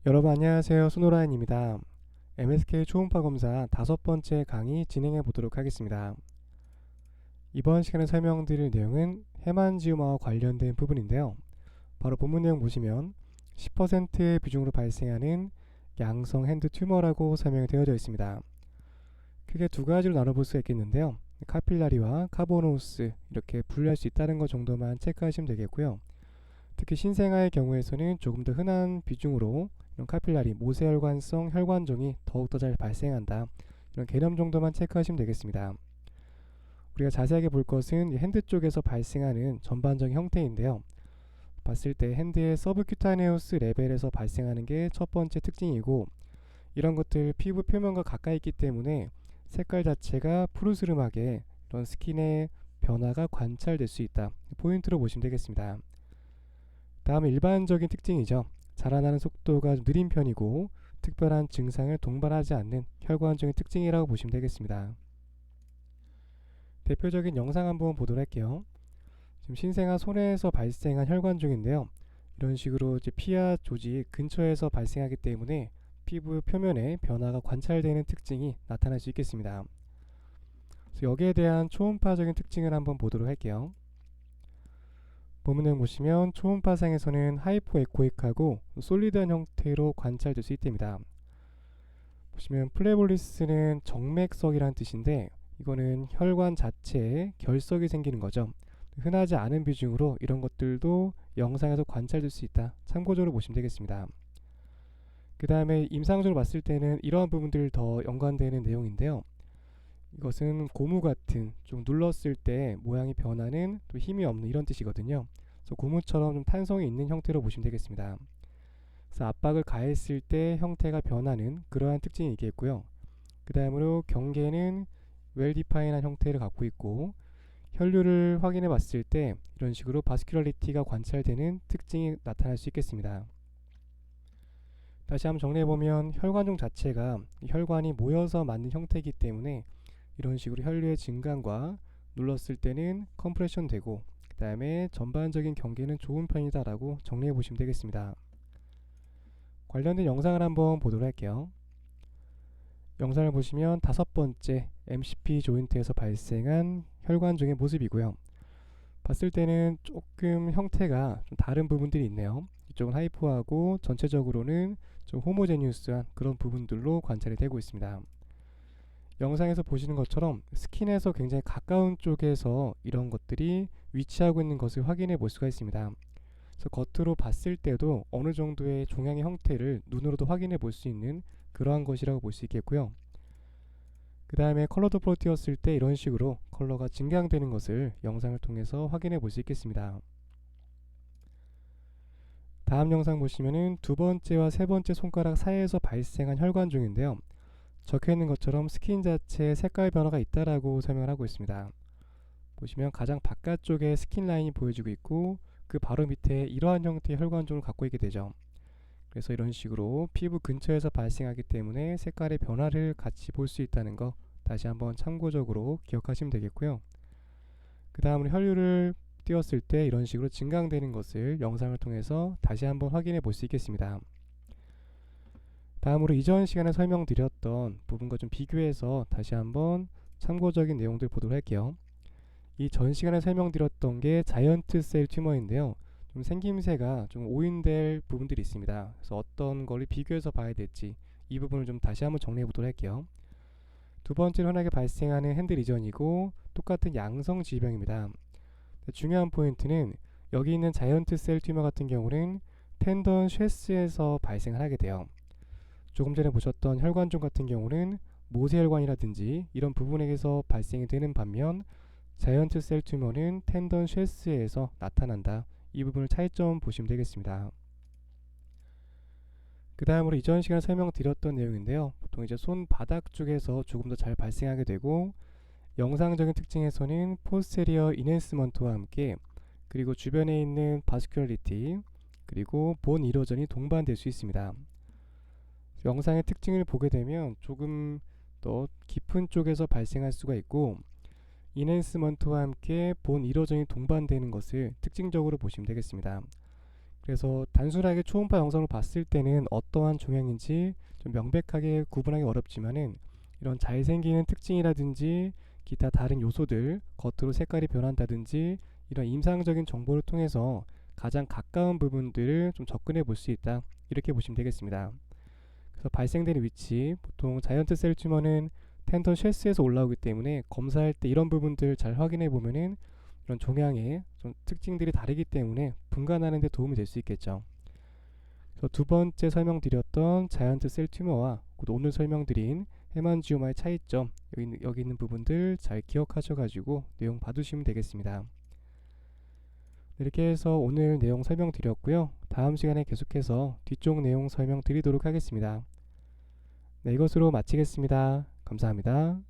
여러분 안녕하세요. 손호라인입니다. MSK 초음파 검사 5번째 강의 진행해 보도록 하겠습니다. 이번 시간에 설명드릴 내용은 헤만지오마와 관련된 부분인데요. 바로 본문 내용 보시면 10%의 비중으로 발생하는 양성 핸드 튜머라고 설명이 되어져 있습니다. 크게 두 가지로 나눠볼 수가 있겠는데요. 카필라리와 카보노스 이렇게 분류할 수 있다는 것 정도만 체크하시면 되겠고요. 특히 신생아의 경우에서는 조금 더 흔한 비중으로 이런 카필라리, 모세혈관성 혈관종이 더욱더 잘 발생한다. 이런 개념 정도만 체크하시면 되겠습니다. 우리가 자세하게 볼 것은 핸드 쪽에서 발생하는 전반적인 형태인데요. 봤을 때 핸드의 서브큐타네우스 레벨에서 발생하는 게 첫 번째 특징이고, 이런 것들 피부 표면과 가까이 있기 때문에 색깔 자체가 푸르스름하게 이런 스킨의 변화가 관찰될 수 있다. 포인트로 보시면 되겠습니다. 다음은 일반적인 특징이죠. 자라나는 속도가 느린 편이고 특별한 증상을 동반하지 않는 혈관종의 특징이라고 보시면 되겠습니다. 대표적인 영상 한번 보도록 할게요. 지금 신생아 손에서 발생한 혈관종인데요. 이런 식으로 이제 피하 조직 근처에서 발생하기 때문에 피부 표면에 변화가 관찰되는 특징이 나타날 수 있겠습니다. 그래서 여기에 대한 초음파적인 특징을 한번 보도록 할게요. 본문 내용 보시면 초음파상에서는 하이포에코익하고 솔리드한 형태로 관찰될 수 있답니다. 보시면 플레볼리스는 정맥석이라는 뜻인데 이거는 혈관 자체에 결석이 생기는 거죠. 흔하지 않은 비중으로 이런 것들도 영상에서 관찰될 수 있다. 참고적으로 보시면 되겠습니다. 그 다음에 임상적으로 봤을 때는 이러한 부분들 더 연관되는 내용인데요. 이것은 고무 같은 좀 눌렀을 때 모양이 변하는 또 힘이 없는 이런 뜻이거든요. 그래서 고무처럼 좀 탄성이 있는 형태로 보시면 되겠습니다. 그래서 압박을 가했을 때 형태가 변하는 그러한 특징이 있겠고요. 그 다음으로 경계는 웰디파인한 형태를 갖고 있고 혈류를 확인해 봤을 때 이런 식으로 바스큘러리티가 관찰되는 특징이 나타날 수 있겠습니다. 다시 한번 정리해보면 혈관종 자체가 혈관이 모여서 만든 형태이기 때문에 이런 식으로 혈류의 증강과 눌렀을 때는 컴프레션 되고 그 다음에 전반적인 경계는 좋은 편이다 라고 정리해 보시면 되겠습니다. 관련된 영상을 한번 보도록 할게요. 영상을 보시면 5번째 MCP 조인트에서 발생한 혈관종의 모습이고요. 봤을 때는 조금 형태가 좀 다른 부분들이 있네요. 이쪽은 하이포하고 전체적으로는 좀 호모제니우스한 그런 부분들로 관찰이 되고 있습니다. 영상에서 보시는 것처럼 스킨에서 굉장히 가까운 쪽에서 이런 것들이 위치하고 있는 것을 확인해 볼 수가 있습니다. 그래서 겉으로 봤을 때도 어느 정도의 종양의 형태를 눈으로도 확인해 볼 수 있는 그러한 것이라고 볼 수 있겠고요. 그 다음에 컬러 도플러 띄웠을 때 이런 식으로 컬러가 증강되는 것을 영상을 통해서 확인해 볼 수 있겠습니다. 다음 영상 보시면은 두 번째와 세 번째 손가락 사이에서 발생한 혈관종인데요. 적혀있는 것처럼 스킨 자체에 색깔 변화가 있다라고 설명을 하고 있습니다. 보시면 가장 바깥쪽에 스킨 라인이 보여지고 있고 그 바로 밑에 이러한 형태의 혈관종을 갖고 있게 되죠. 그래서 이런 식으로 피부 근처에서 발생하기 때문에 색깔의 변화를 같이 볼 수 있다는 거 다시 한번 참고적으로 기억하시면 되겠고요. 그 다음으로 혈류를 띄웠을 때 이런 식으로 증강되는 것을 영상을 통해서 다시 한번 확인해 볼 수 있겠습니다. 다음으로 이전 시간에 설명드렸던 부분과 좀 비교해서 다시 한번 참고적인 내용들 보도록 할게요. 이 전 시간에 설명드렸던 게 자이언트 셀 튜머인데요. 좀 생김새가 좀 오인될 부분들이 있습니다. 그래서 어떤 걸 비교해서 봐야 될지 이 부분을 좀 다시 한번 정리해 보도록 할게요. 두 번째로 흔하게 발생하는 핸드 리전이고 똑같은 양성 질병입니다. 중요한 포인트는 여기 있는 자이언트 셀 튜머 같은 경우는 텐던 쉐스에서 발생을 하게 돼요. 조금 전에 보셨던 혈관종 같은 경우는 모세혈관이라든지 이런 부분에서 발생이 되는 반면 자이언트 셀 튜머는 텐던 쉐스에서 나타난다. 이 부분을 차이점 보시면 되겠습니다. 그 다음으로 이전 시간에 설명드렸던 내용인데요. 보통 이제 손바닥 쪽에서 조금 더 잘 발생하게 되고 영상적인 특징에서는 포스테리어 이넨스먼트와 함께 그리고 주변에 있는 바스큘러리티 그리고 본 이로전이 동반될 수 있습니다. 영상의 특징을 보게 되면 조금 더 깊은 쪽에서 발생할 수가 있고 이넨스먼트와 함께 본 이로전이 동반되는 것을 특징적으로 보시면 되겠습니다. 그래서 단순하게 초음파 영상을 봤을 때는 어떠한 종양인지 좀 명백하게 구분하기 어렵지만은 이런 잘 생기는 특징이라든지 기타 다른 요소들, 겉으로 색깔이 변한다든지 이런 임상적인 정보를 통해서 가장 가까운 부분들을 좀 접근해 볼 수 있다. 이렇게 보시면 되겠습니다. 그래서 발생되는 위치, 보통 자이언트 셀 튜머는 텐던 쉘스에서 올라오기 때문에 검사할 때 이런 부분들 잘 확인해 보면은 이런 종양의 좀 특징들이 다르기 때문에 분간하는 데 도움이 될 수 있겠죠. 그래서 두 번째 설명드렸던 자이언트 셀 튜머와 오늘 설명드린 헤만지오마의 차이점, 여기 있는 부분들 잘 기억하셔가지고 내용 봐두시면 되겠습니다. 이렇게 해서 오늘 내용 설명드렸고요. 다음 시간에 계속해서 뒤쪽 내용 설명드리도록 하겠습니다. 네, 이것으로 마치겠습니다. 감사합니다.